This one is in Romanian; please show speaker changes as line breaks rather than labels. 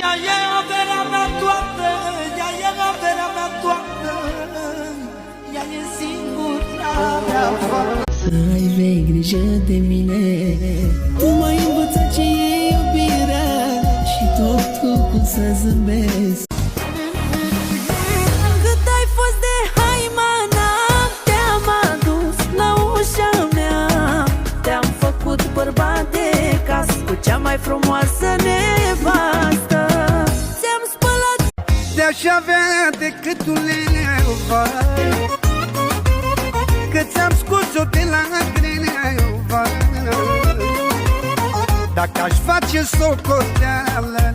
Ea e averea mea toată, ea e averea mea toată, ea e singura mea fată.
Să ai vei grijă de mine, tu m-ai învățat ce e iubirea și totul cum să zâmbesc.
Cât ai fost de haimana, te-am adus la ușa mea, te-am făcut bărbat de casă cu cea mai frumoasă nevastă. Ți-am spălat.
Te-aș avea decât un leu, că ți-am scos-o de la greu. Dacă aș face socoteală,